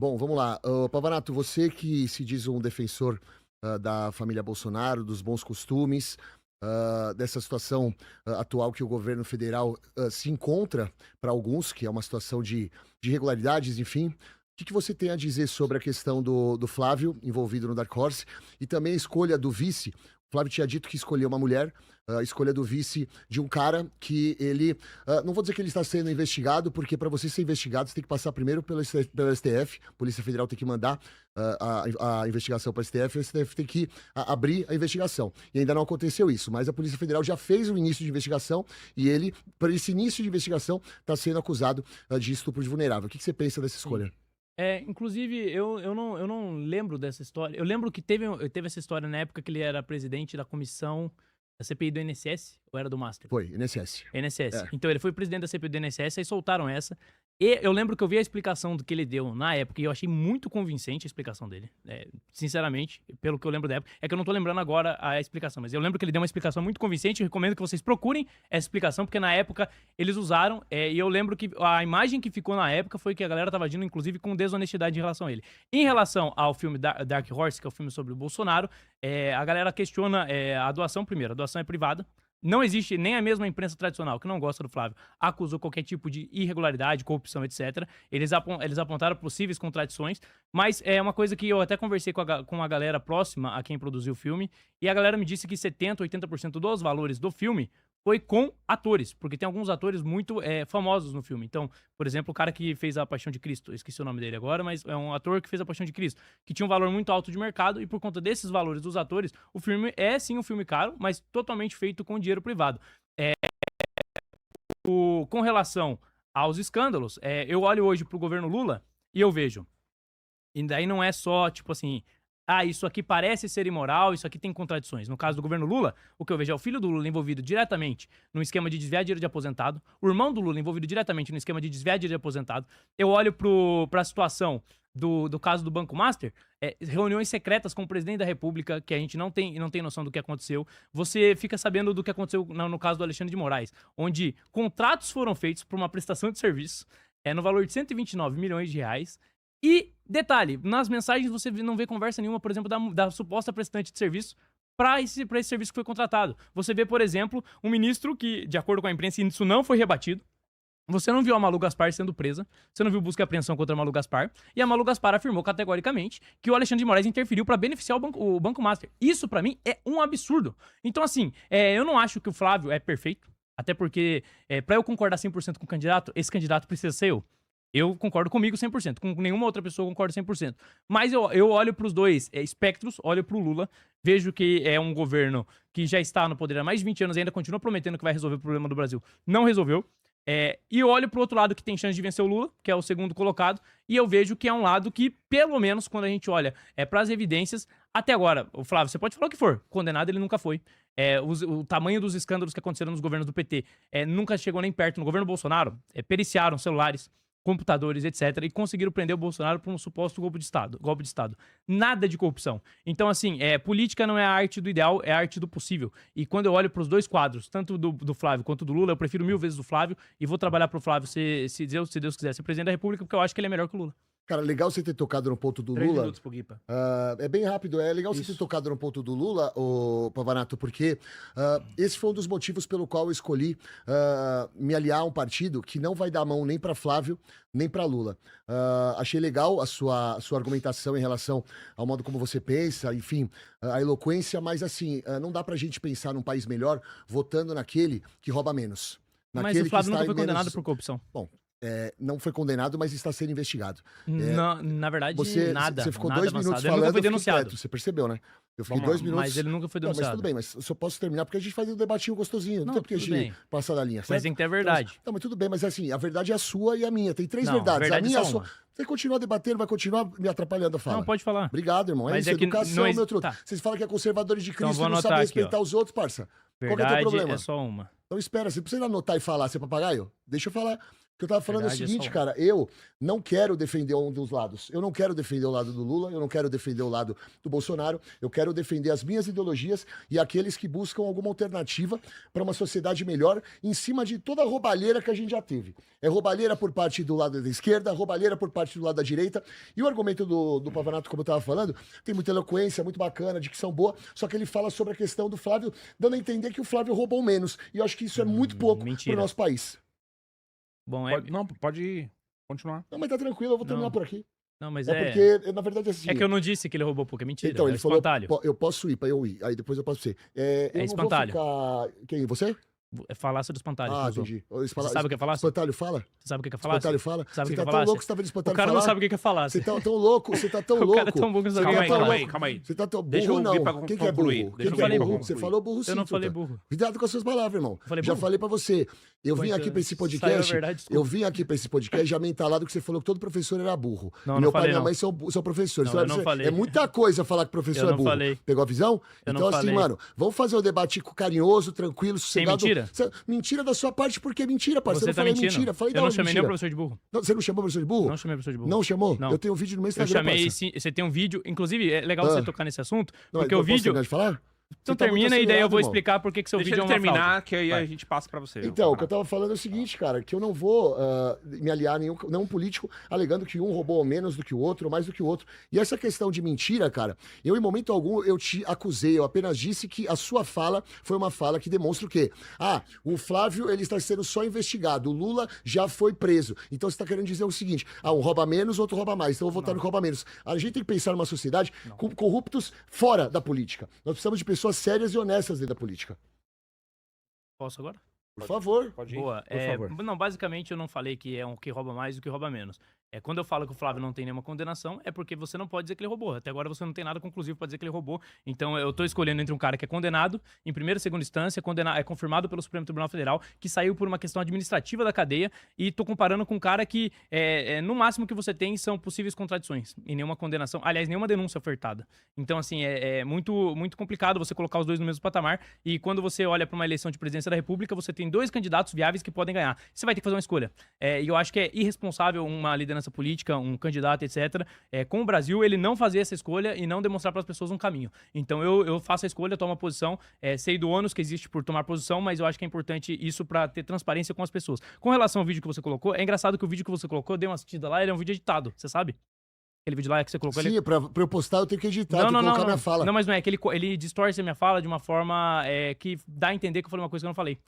Bom, vamos lá. Pavanato, você que se diz um defensor da família Bolsonaro, dos bons costumes, dessa situação atual que o governo federal se encontra, para alguns, que é uma situação de irregularidades, enfim. O que você tem a dizer sobre a questão do Flávio envolvido no Dark Horse e também a escolha do vice? O Flávio tinha dito que escolheu uma mulher, a escolha do vice de um cara que ele. Não vou dizer que ele está sendo investigado, porque para você ser investigado, você tem que passar primeiro pelo STF, Polícia Federal tem que mandar a investigação para o STF, e o STF tem que abrir a investigação. E ainda não aconteceu isso, mas a Polícia Federal já fez o início de investigação e ele, por esse início de investigação, está sendo acusado de estupro de vulnerável. O que você pensa dessa escolha? Inclusive, eu não lembro dessa história. Eu lembro que teve essa história na época que ele era presidente da comissão da CPI do INSS, ou era do Master? Foi, INSS. INSS. É. Então, ele foi presidente da CPI do INSS, aí soltaram essa. E eu lembro que eu vi a explicação do que ele deu na época, e eu achei muito convincente a explicação dele. Sinceramente, pelo que eu lembro da época. É que eu não tô lembrando agora a explicação, mas eu lembro que ele deu uma explicação muito convincente. Eu recomendo que vocês procurem essa explicação, porque na época eles usaram, e eu lembro que a imagem que ficou na época foi que a galera tava agindo, inclusive, com desonestidade em relação a ele. Em relação ao filme Dark Horse, que é o filme sobre o Bolsonaro, a galera questiona a doação primeiro. A doação é privada. Não existe nem a mesma imprensa tradicional, que não gosta do Flávio, acusou qualquer tipo de irregularidade, corrupção, etc. Eles apontaram possíveis contradições, mas é uma coisa que eu até conversei com a galera próxima a quem produziu o filme, e a galera me disse que 70%, 80% dos valores do filme foi com atores, porque tem alguns atores muito famosos no filme. Então, por exemplo, o cara que fez A Paixão de Cristo, eu esqueci o nome dele agora, mas é um ator que fez A Paixão de Cristo, que tinha um valor muito alto de mercado, e por conta desses valores dos atores, o filme é sim um filme caro, mas totalmente feito com dinheiro privado. Com relação aos escândalos, eu olho hoje pro governo Lula e eu vejo. E daí não é só, tipo assim, isso aqui parece ser imoral, isso aqui tem contradições. No caso do governo Lula, o que eu vejo é o filho do Lula envolvido diretamente no esquema de desviar dinheiro de aposentado, o irmão do Lula envolvido diretamente no esquema de desviar dinheiro de aposentado. Eu olho pra situação do caso do Banco Master, reuniões secretas com o presidente da República, que a gente não tem noção do que aconteceu. Você fica sabendo do que aconteceu no caso do Alexandre de Moraes, onde contratos foram feitos por uma prestação de serviço no valor de 129 milhões de reais. E, detalhe, nas mensagens você não vê conversa nenhuma, por exemplo, da suposta prestante de serviço para esse serviço que foi contratado. Você vê, por exemplo, um ministro que, de acordo com a imprensa, isso não foi rebatido. Você não viu a Malu Gaspar sendo presa, você não viu busca e apreensão contra a Malu Gaspar, e a Malu Gaspar afirmou categoricamente que o Alexandre de Moraes interferiu para beneficiar o Banco Master. Isso, pra mim, é um absurdo. Então, assim, eu não acho que o Flávio é perfeito, até porque, pra eu concordar 100% com o candidato, esse candidato precisa ser eu. Eu concordo comigo 100%, com nenhuma outra pessoa eu concordo 100%. Mas eu olho pros dois espectros, olho pro Lula, vejo que é um governo que já está no poder há mais de 20 anos e ainda continua prometendo que vai resolver o problema do Brasil. Não resolveu. E eu olho pro outro lado que tem chance de vencer o Lula, que é o segundo colocado, e eu vejo que é um lado que, pelo menos, quando a gente olha pras evidências, até agora, o Flávio, você pode falar o que for, condenado ele nunca foi. O tamanho dos escândalos que aconteceram nos governos do PT nunca chegou nem perto. No governo Bolsonaro, periciaram celulares, computadores, etc., e conseguiram prender o Bolsonaro por um suposto golpe de Estado. Nada de corrupção. Então, assim, política não é a arte do ideal, é a arte do possível. E quando eu olho pros dois quadros, tanto do Flávio quanto do Lula, eu prefiro 1000 vezes o Flávio e vou trabalhar pro Flávio, se Deus quiser, ser presidente da República, porque eu acho que ele é melhor que o Lula. Cara, legal você ter tocado no ponto do 3 Lula. minutos pro Guipa. É bem rápido, é legal você ter tocado no ponto do Lula, ô Pavanato, porque esse foi um dos motivos pelo qual eu escolhi me aliar a um partido que não vai dar mão nem para Flávio, nem para Lula. Achei legal a sua argumentação em relação ao modo como você pensa, enfim, a eloquência, mas assim, não dá pra gente pensar num país melhor votando naquele que rouba menos. Mas o Flávio nunca foi condenado por corrupção. Bom, não foi condenado, mas está sendo investigado. Na verdade, nada. Você ficou nada 2 minutos avançado. Ele falando, nunca foi eu fiquei denunciado. quieto, você percebeu, né? Eu fiquei Vamos 2 lá, minutos. mas ele nunca foi Não, mas denunciado. tudo bem, mas eu posso terminar porque a gente faz um debatinho gostosinho. Não, Não, tem porque a tudo gente bem. passar da linha, certo? Mas tem que ter a verdade. Então, mas tudo bem, mas assim, a verdade é a sua e a minha. Tem 3 Não, verdades. verdade A minha é é a só sua. uma. Você continua debatendo, vai continuar me atrapalhando a fala. Não, pode falar. Obrigado, irmão. Mas isso, é que educação, não meu truque. tá. Vocês falam que é conservadores de Cristo vou e não anotar sabem aqui, respeitar os outros, parça. Qual que é o teu Verdade problema? é só uma. Então espera, você precisa anotar e falar, você é papagaio? Deixa eu falar. que eu tava falando Verdade, é o é seguinte, só um. cara, eu não quero defender um dos lados. Eu não quero defender o lado do Lula, eu não quero defender o lado do Bolsonaro, eu quero defender as minhas ideologias e aqueles que buscam alguma alternativa para uma sociedade melhor em cima de toda a roubalheira que a gente já teve. É roubalheira por parte do lado da esquerda, roubalheira por parte do lado da direita. E o argumento do Pavanato, como eu tava falando, tem muita eloquência, muito bacana, dicção boa, só que ele fala sobre a questão do Flávio, dando a entender que o Flávio roubou menos. E eu acho que isso é muito pouco mentira. pro nosso país. Bom, Pode continuar. Não, mas tá tranquilo, eu vou terminar Não. por aqui. Não, mas É porque, na verdade, assim. É que eu não disse que ele roubou pouco, é mentira. Então, é ele falou, espantalho. eu posso ir pra eu ir, aí depois eu posso ser. Eu não espantalho. vou ficar... Quem, você? É falácia do espantalho. que Ah, usou. entendi. Você sabe o que é falácia? Espantalho fala? Você sabe o que é falácia? Espantalho fala? Sabe o Você que é tá tão falácia? louco que você tá vendo O espantalho cara falar? não sabe o que é falácia. Você tá tão louco, você tá tão O louco. cara é tão burro que não sabe o que é falácia. Calma aí. Você tá tão Deixa burro, eu não. vir pra Quem que é concluir. burro? Deixa Quem eu que é vir pra burro? concluir. Você falou burro sim, Eu não falei Tuta. burro. Cuidado com as suas palavras, irmão. falei Já burro? falei pra você. Eu vim Pois aqui é, pra esse saiu a podcast. verdade, desculpa. Eu vim aqui pra esse podcast já mentalado que você falou que todo professor era burro. Não, E não meu pai e falei, minha não. mãe são professores. Não, eu Você- não falei. É muita coisa falar que professor Eu é não burro. falei. Pegou a visão? Eu não Então, assim, falei. mano, vamos fazer um debate carinhoso, tranquilo, sossegado. mentira? Mentira da sua parte, porque é mentira, parceiro. Você Eu tá falei mentindo. mentira. Falei da Eu não onde chamei nem o mentira? professor de burro. Não, você não chamou o professor de burro? Não chamei o professor de burro. Não chamou? Não. Eu tenho um vídeo no meu Eu Instagram, chamei, parça. sim, você tem um vídeo, inclusive é legal Ah. você tocar nesse assunto, Não, porque então o eu posso vídeo... terminar de falar? Então Você tá muito termina e daí eu acelerado, vou irmão. explicar por que seu Deixa vídeo é ele uma fraude. terminar, que aí Vai. a gente passa pra você. Então, o que eu tava falando é o seguinte, cara, que eu não vou me aliar a nenhum político alegando que um roubou menos do que o outro, ou mais do que o outro. E essa questão de mentira, cara, eu em momento algum eu te acusei, eu apenas disse que a sua fala foi uma fala que demonstra o quê? Ah, o Flávio, ele está sendo só investigado, o Lula já foi preso. Então você está querendo dizer o seguinte, um rouba menos, outro rouba mais, então eu vou votar no que rouba menos. A gente tem que pensar numa sociedade com corruptos fora da política. Nós precisamos de pessoas sérias e honestas dentro da política. Posso agora? Por favor. Pode ir. Boa. Por favor. Não, basicamente eu não falei que é um que rouba mais do que rouba menos. Quando eu falo que o Flávio não tem nenhuma condenação, é porque você não pode dizer que ele roubou. Até agora você não tem nada conclusivo pra dizer que ele roubou. Então eu tô escolhendo entre um cara que é condenado em primeira e segunda instância, é confirmado pelo Supremo Tribunal Federal, que saiu por uma questão administrativa da cadeia, e tô comparando com um cara que, no máximo que você tem são possíveis contradições e nenhuma condenação, aliás, nenhuma denúncia ofertada. Então, assim, é muito, muito complicado você colocar os dois no mesmo patamar, e quando você olha pra uma eleição de presidência da República, você tem dois candidatos viáveis que podem ganhar. Você vai ter que fazer uma escolha. E eu acho que é irresponsável uma liderança política, um candidato, etc., com o Brasil, ele não fazer essa escolha e não demonstrar para as pessoas um caminho. Então eu faço a escolha, tomo a posição, sei do ônus que existe por tomar posição, mas eu acho que é importante isso para ter transparência com as pessoas. Com relação ao vídeo que você colocou, é engraçado que o vídeo que você colocou, eu dei uma assistida lá, ele é um vídeo editado, você sabe? Aquele vídeo lá que você colocou. Sim, pra eu postar eu tenho que editar, eu tenho que colocar minha fala. Não, mas não é que ele distorce a minha fala de uma forma que dá a entender que eu falei uma coisa que eu não falei.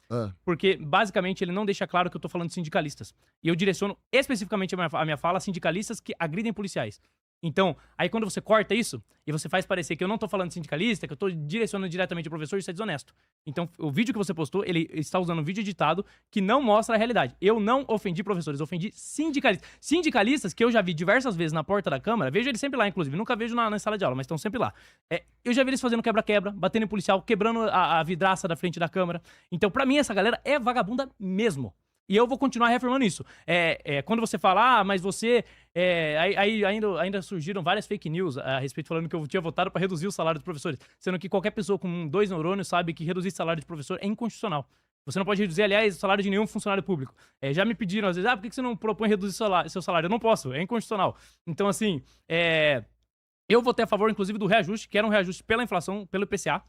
Porque, basicamente, ele não deixa claro que eu tô falando de sindicalistas. E eu direciono especificamente a minha fala a sindicalistas que agridem policiais. Então, aí quando você corta isso, e você faz parecer que eu não tô falando de sindicalista, que eu tô direcionando diretamente ao professor, isso é desonesto. Então, o vídeo que você postou, ele está usando um vídeo editado que não mostra a realidade. Eu não ofendi professores, eu ofendi sindicalistas. Sindicalistas que eu já vi diversas vezes na porta da Câmara, vejo eles sempre lá, inclusive, nunca vejo na sala de aula, mas estão sempre lá. Eu já vi eles fazendo quebra-quebra, batendo em policial, quebrando a vidraça da frente da Câmara. Então, pra mim, essa galera é vagabunda mesmo. E eu vou continuar reafirmando isso. Quando você fala, mas você... Aí ainda surgiram várias fake news a respeito falando que eu tinha votado para reduzir o salário dos professores. Sendo que qualquer pessoa com 2 neurônios sabe que reduzir salário de professor é inconstitucional. Você não pode reduzir, aliás, o salário de nenhum funcionário público. Já me pediram, às vezes, por que você não propõe reduzir seu salário? Eu não posso, é inconstitucional. Então, assim, eu votei a favor, inclusive, do reajuste, que era um reajuste pela inflação, pelo IPCA,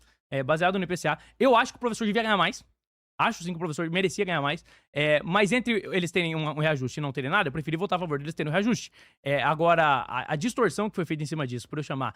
baseado no IPCA. Eu acho que o professor devia ganhar mais. Acho sim que o professor merecia ganhar mais. Mas entre eles terem um reajuste e não terem nada, eu preferi votar a favor deles terem um reajuste. Agora, a distorção que foi feita em cima disso, por eu chamar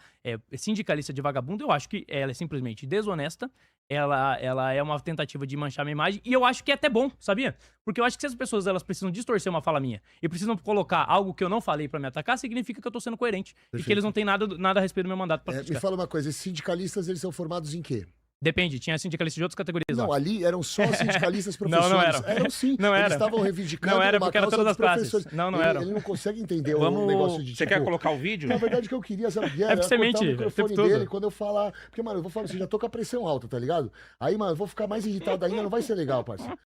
sindicalista de vagabundo, eu acho que ela é simplesmente desonesta. Ela é uma tentativa de manchar minha imagem. E eu acho que é até bom, sabia? Porque eu acho que se as pessoas elas precisam distorcer uma fala minha e precisam colocar algo que eu não falei pra me atacar, significa que eu tô sendo coerente. Perfeito. E que eles não têm nada a respeito do meu mandato pra Me criticar. fala uma coisa, esses sindicalistas, eles são formados em quê? Depende, tinha sindicalistas de outras categorias lá. Não, ali eram só sindicalistas professores. Não eram. Eram sim. Não Eles era. estavam reivindicando Não era uma porque era causa todas dos as classes. professores. Não ele, eram. ele não consegue entender o negócio de Você quer colocar o vídeo? Na verdade, o que eu queria, sabe o que era? porque você Era mente cortar o o microfone tempo todo. dele quando eu falar. Porque, mano, eu vou falar assim, já tô com a pressão alta, tá ligado? Aí, mano, eu vou ficar mais irritado ainda, não vai ser legal, parceiro.